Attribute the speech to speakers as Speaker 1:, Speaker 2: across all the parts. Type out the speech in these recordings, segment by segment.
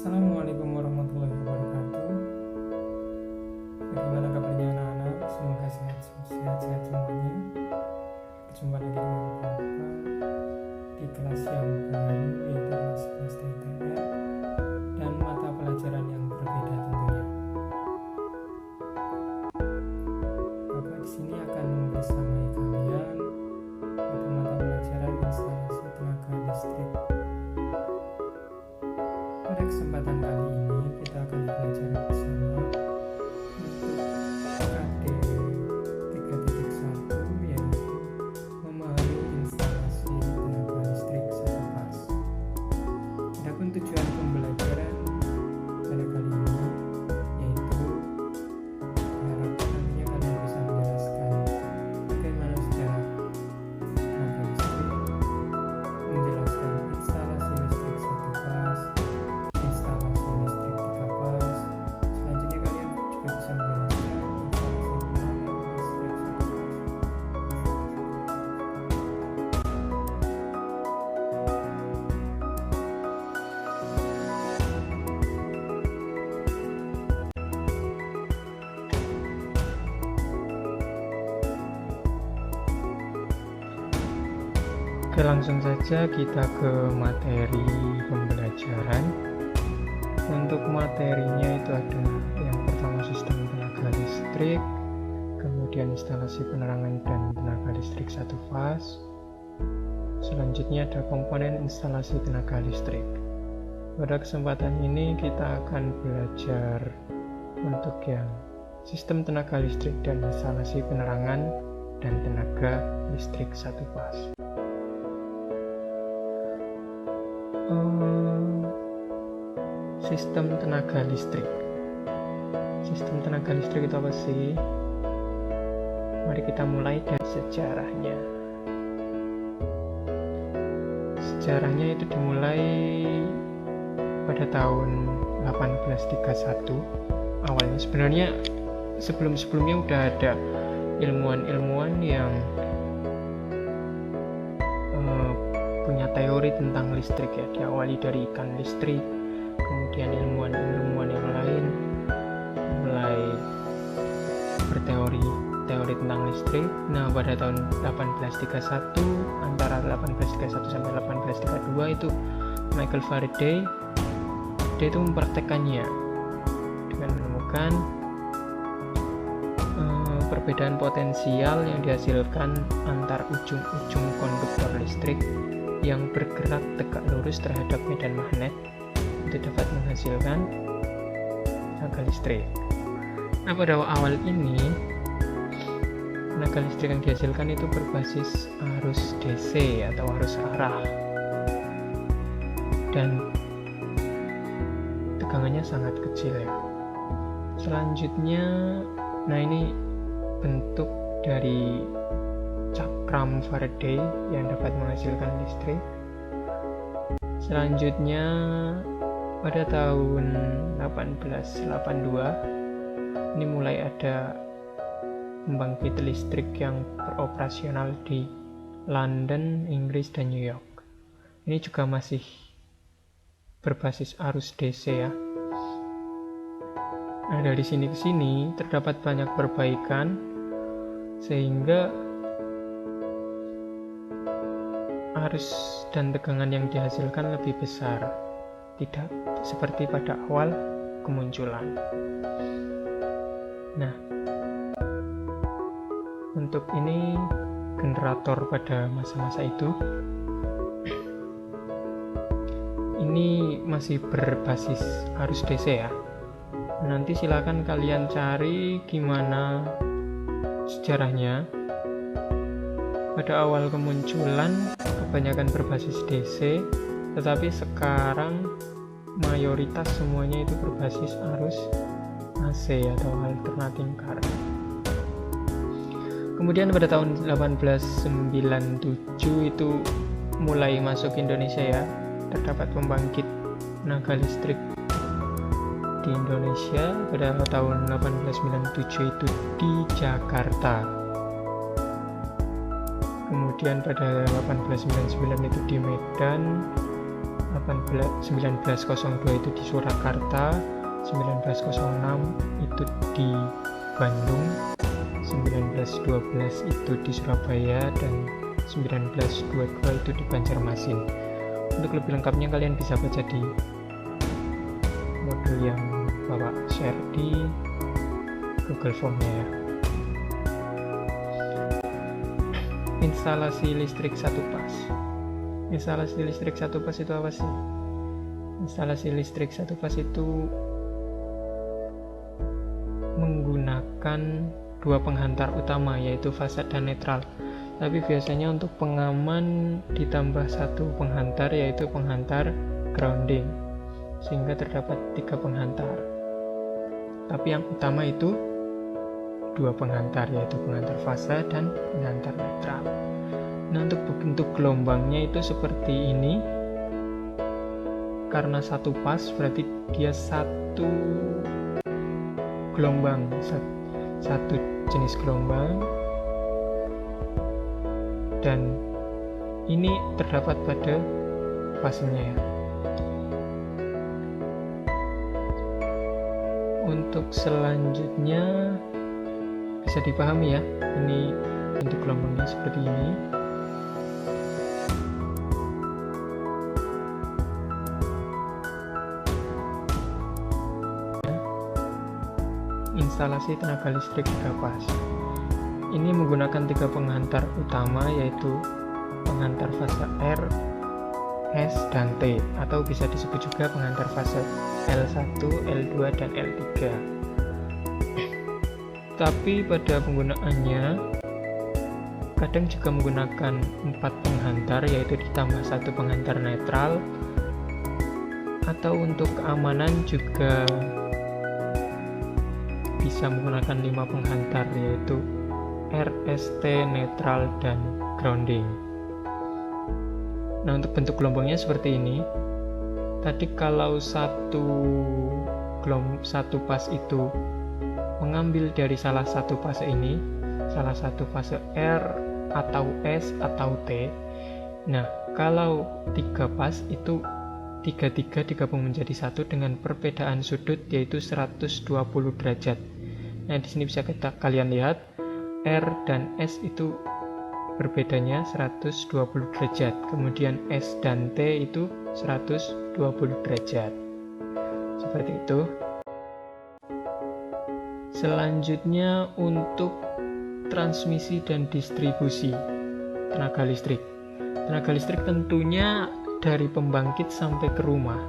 Speaker 1: Assalamualaikum warahmatullahi wabarakatuh. Bagaimana kabarnya anak-anak? Semoga sehat-sehat semuanya. Berjumpa lagi dengan Bapak di kelas yang baru, yaitu kelas 11 TTR dan mata pelajaran yang berbeda tentunya. Bapak di sini akan membersamai kalian pada mata pelajaran instalasi tenaga listrik. Pada kesempatan kali ini kita akan belajar bersama untuk KD 3.1, yaitu memahami instalasi tenaga listrik satu fase. Adapun tujuan pembelajaran pada kali ini yaitu diharapkan nantinya kalian bisa menjelaskan bagaimana secara tenaga listrik, menjelaskan instalasi listrik satu fase, instalasi listrik 3 fase. Selanjutnya kalian juga bisa menjelaskan instalasi penerangan listrik 1 fase. Oke, langsung saja kita ke materi pembelajaran. Untuk materinya itu ada yang pertama sistem tenaga listrik, kemudian instalasi penerangan dan tenaga listrik satu fase. Selanjutnya ada komponen instalasi tenaga listrik. Pada kesempatan ini kita akan belajar untuk yang sistem tenaga listrik dan instalasi penerangan dan tenaga listrik satu fase. Sistem tenaga listrik. Sistem tenaga listrik itu apa sih? Mari kita mulai dari sejarahnya. Sejarahnya itu dimulai pada tahun 1831. Awalnya sebenarnya sebelum-sebelumnya udah ada ilmuwan-ilmuwan yang punya teori tentang listrik ya. Diawali dari ikan listrik, kemudian ilmuwan-ilmuwan yang lain mulai berteori tentang listrik. Nah, pada tahun 1831, antara 1831 sampai 1832 itu Michael Faraday itu mempraktekannya dengan menemukan perbedaan potensial yang dihasilkan antar ujung-ujung konduktor listrik yang bergerak tegak lurus terhadap medan magnet itu dapat menghasilkan tenaga listrik. Nah, pada awal ini tenaga listrik yang dihasilkan itu berbasis arus DC atau arus arah dan tegangannya sangat kecil ya. Selanjutnya, nah ini bentuk dari cakram Faraday yang dapat menghasilkan listrik. Selanjutnya pada tahun 1882 ini mulai ada pembangkit listrik yang beroperasional di London, Inggris, dan New York. Ini juga masih berbasis arus DC ya. Nah, dari sini ke sini terdapat banyak perbaikan sehingga arus dan tegangan yang dihasilkan lebih besar, tidak seperti pada awal kemunculan. Nah, untuk ini generator pada masa-masa itu ini masih berbasis arus DC ya. Nanti silakan kalian cari gimana sejarahnya. Pada awal kemunculan kebanyakan berbasis DC, tetapi sekarang mayoritas semuanya itu berbasis arus AC atau alternating current. Kemudian pada tahun 1897 itu mulai masuk Indonesia ya. Terdapat pembangkit tenaga listrik di Indonesia pada tahun 1897 itu di Jakarta. Kemudian pada 1899 itu di Medan, 1902 itu di Surakarta, 1906 itu di Bandung, 1912 itu di Surabaya, dan 1922 itu di Banjarmasin. Untuk lebih lengkapnya kalian bisa baca di modul yang Bapak share di Google Form-nya ya. Instalasi listrik satu pas. Instalasi listrik satu pas itu apa sih? Instalasi listrik satu pas itu menggunakan dua penghantar utama, yaitu fase dan netral. Tapi biasanya untuk pengaman ditambah satu penghantar, yaitu penghantar grounding, sehingga terdapat 3 penghantar. Tapi yang utama itu dua penghantar, yaitu penghantar fase dan penghantar netral. Nah, untuk bentuk gelombangnya itu seperti ini. Karena satu pas berarti dia satu gelombang, satu jenis gelombang, dan ini terdapat pada fasenya ya. Untuk selanjutnya bisa dipahami ya, ini bentuk gelombangnya seperti ini. Instalasi tenaga listrik 3 pas. Ini menggunakan 3 penghantar utama, yaitu penghantar fase R, S, dan T, atau bisa disebut juga penghantar fase L1, L2, dan L3. Tapi pada penggunaannya kadang juga menggunakan 4 penghantar, yaitu ditambah 1 penghantar netral, atau untuk keamanan juga bisa menggunakan 5 penghantar, yaitu R, S, T, netral, dan grounding. Nah, untuk bentuk gelombangnya seperti ini. Tadi kalau satu pas itu mengambil dari salah satu fase ini, salah satu fase R atau S atau T. Nah, kalau 3 pas itu tiga digabung menjadi satu dengan perbedaan sudut yaitu 120 derajat. Nah, di sini bisa kalian lihat R dan S itu berbedanya 120 derajat. Kemudian S dan T itu 120 derajat. Seperti itu. Selanjutnya untuk transmisi dan distribusi tenaga listrik. Tenaga listrik tentunya dari pembangkit sampai ke rumah,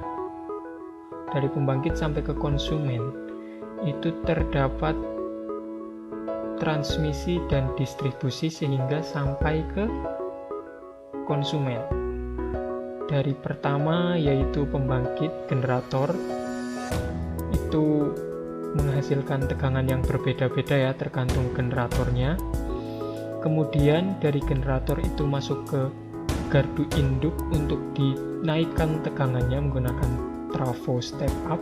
Speaker 1: dari pembangkit sampai ke konsumen, itu terdapat transmisi dan distribusi sehingga sampai ke konsumen. Dari pertama yaitu pembangkit generator, itu menghasilkan tegangan yang berbeda-beda ya, tergantung generatornya. Kemudian dari generator itu masuk ke gardu induk untuk dinaikkan tegangannya menggunakan trafo step up.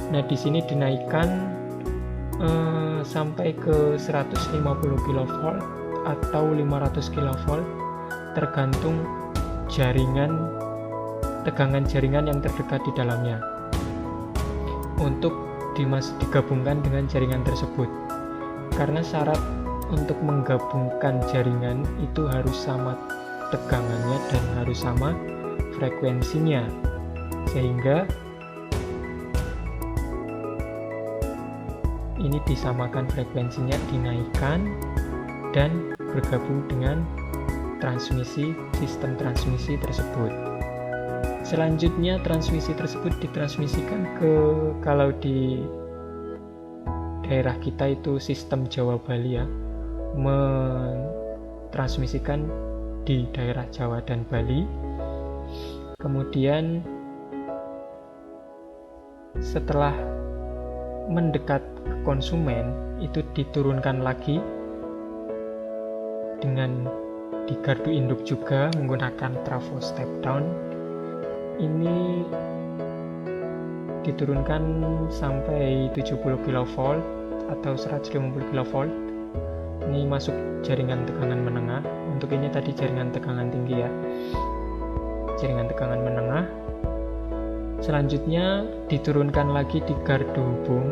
Speaker 1: Nah, di sini dinaikkan sampai ke 150 kV atau 500 kV tergantung tegangan jaringan yang terdekat di dalamnya untuk digabungkan dengan jaringan tersebut. Karena syarat untuk menggabungkan jaringan itu harus sama tegangannya dan harus sama frekuensinya, sehingga ini disamakan frekuensinya, dinaikkan dan bergabung dengan sistem transmisi tersebut. Selanjutnya transmisi tersebut ditransmisikan kalau di daerah kita itu sistem Jawa Bali ya, mentransmisikan di daerah Jawa dan Bali. Kemudian setelah mendekat ke konsumen itu diturunkan lagi dengan di gardu induk juga menggunakan trafo step down. Ini diturunkan sampai 70 kV atau 150 kV. Ini masuk jaringan tegangan menengah. Untuk ini tadi jaringan tegangan tinggi ya.
Speaker 2: jaringan tegangan menengah. Selanjutnya diturunkan lagi di gardu hubung,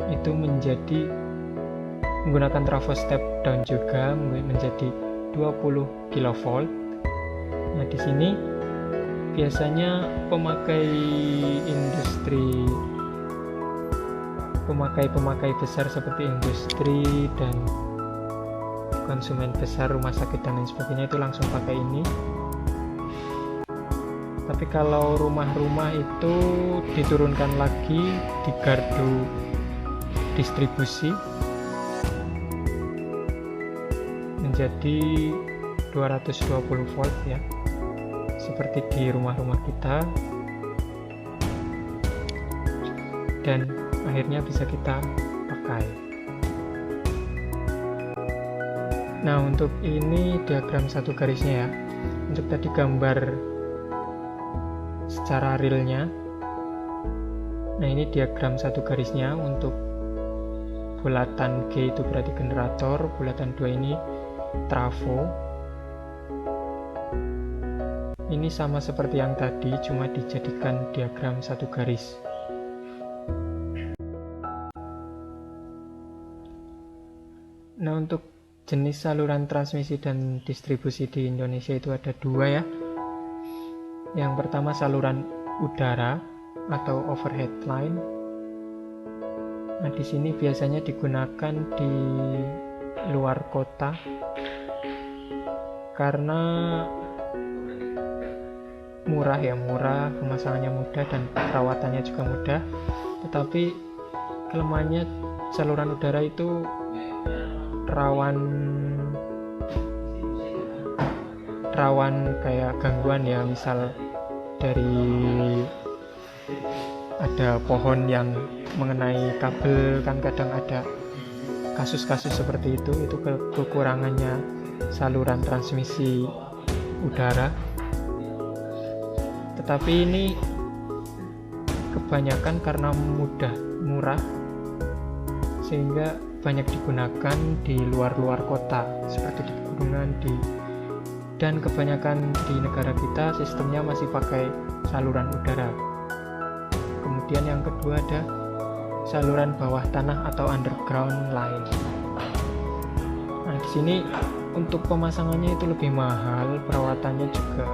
Speaker 2: itu menjadi menggunakan trafo step down juga menjadi 20 kV. Nah, di sini biasanya pemakai besar seperti industri dan konsumen besar, rumah sakit dan lain sebagainya itu langsung pakai ini. Tapi kalau rumah-rumah itu diturunkan lagi di gardu distribusi menjadi 220 volt ya, seperti di rumah-rumah kita, dan akhirnya bisa kita pakai. Nah, untuk ini diagram satu garisnya ya. Untuk tadi gambar secara realnya, nah ini diagram satu garisnya. Untuk bulatan G itu berarti generator, bulatan 2 ini trafo. Ini sama seperti yang tadi, cuma dijadikan diagram satu garis. Nah, untuk jenis saluran transmisi dan distribusi di Indonesia itu ada 2 ya. Yang pertama saluran udara atau overhead line. Nah, di sini biasanya digunakan di luar kota karena murah, pemasangannya mudah dan perawatannya juga mudah. Tetapi kelemahannya saluran udara itu rawan kayak gangguan ya, misal dari ada pohon yang mengenai kabel, kan kadang ada kasus-kasus seperti itu kekurangannya saluran transmisi udara. Tetapi ini kebanyakan karena murah sehingga banyak digunakan di luar kota seperti di pegunungan dan kebanyakan di negara kita sistemnya masih pakai saluran udara. Kemudian yang kedua ada saluran bawah tanah atau underground line. Nah, di sini untuk pemasangannya itu lebih mahal, perawatannya juga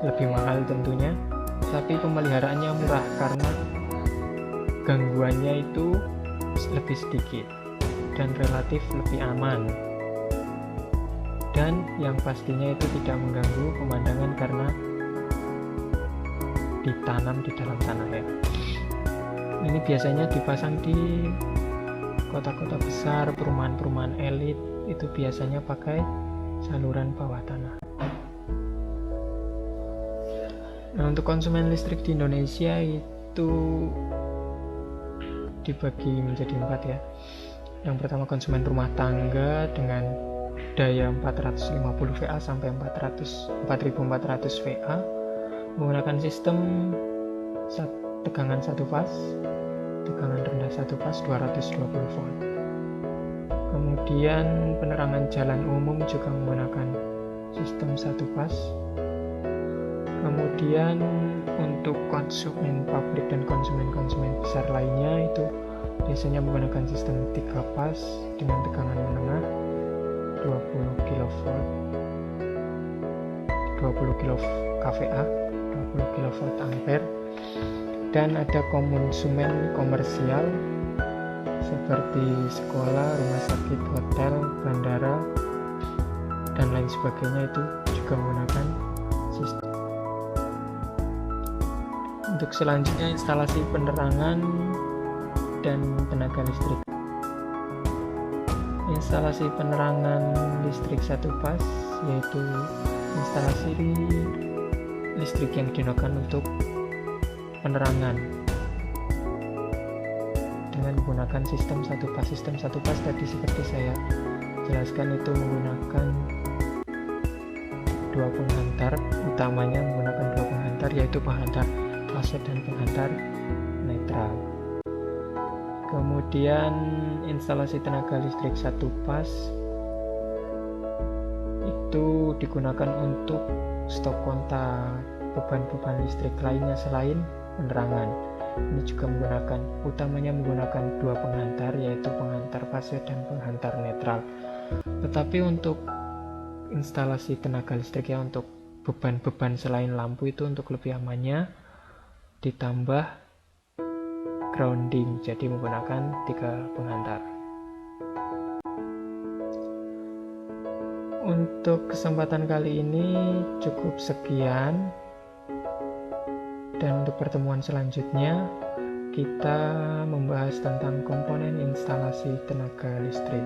Speaker 2: lebih mahal tentunya, tapi pemeliharaannya murah karena gangguannya itu lebih sedikit dan relatif lebih aman. Dan yang pastinya itu tidak mengganggu pemandangan karena ditanam di dalam tanah ya. Ini biasanya dipasang di kota-kota besar, perumahan-perumahan elit, itu biasanya pakai saluran bawah tanah. Nah, untuk konsumen listrik di Indonesia itu dibagi menjadi 4 ya. Yang pertama konsumen rumah tangga dengan daya 450 VA sampai 4400 VA menggunakan sistem tegangan satu fas, tegangan rendah satu fas 220 volt. Kemudian penerangan jalan umum juga menggunakan sistem satu fas. Kemudian untuk konsumen pabrik dan konsumen besar lainnya itu biasanya menggunakan sistem 3 fas dengan tegangan menengah 20 kV, 20 kVA, 20 kV ampere. Dan ada konsumen komersial seperti sekolah, rumah sakit, hotel, bandara dan lain sebagainya, itu juga menggunakan sistem. Untuk selanjutnya instalasi penerangan dan tenaga listrik. Instalasi penerangan listrik satu fas yaitu instalasi listrik yang digunakan untuk penerangan dengan menggunakan sistem satu fas. Sistem satu fas tadi seperti saya jelaskan itu menggunakan 2 penghantar, utamanya menggunakan 2 penghantar yaitu penghantar fase dan penghantar netral. Kemudian instalasi tenaga listrik satu fas itu digunakan untuk stop kontak, beban-beban listrik lainnya selain penerangan. Ini juga utamanya menggunakan dua penghantar, yaitu penghantar fase dan penghantar netral. Tetapi untuk instalasi tenaga listrik ya, untuk beban-beban selain lampu itu untuk lebih amannya ditambah grounding, jadi menggunakan 3 penghantar. Untuk kesempatan kali ini cukup sekian, dan untuk pertemuan selanjutnya kita membahas tentang komponen instalasi tenaga listrik.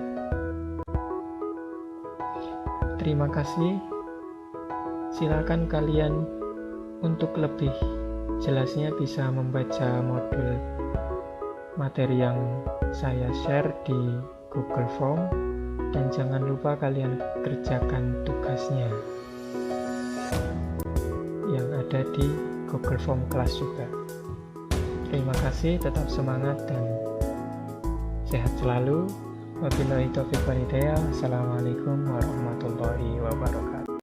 Speaker 2: Terima kasih. Silakan kalian untuk lebih jelasnya bisa membaca modul materi yang saya share di Google Form, dan jangan lupa kalian kerjakan tugasnya yang ada di Google Form kelas juga. Terima kasih, tetap semangat dan sehat selalu. Wabillahi taufiq wal hidayah. Assalamualaikum warahmatullahi wabarakatuh.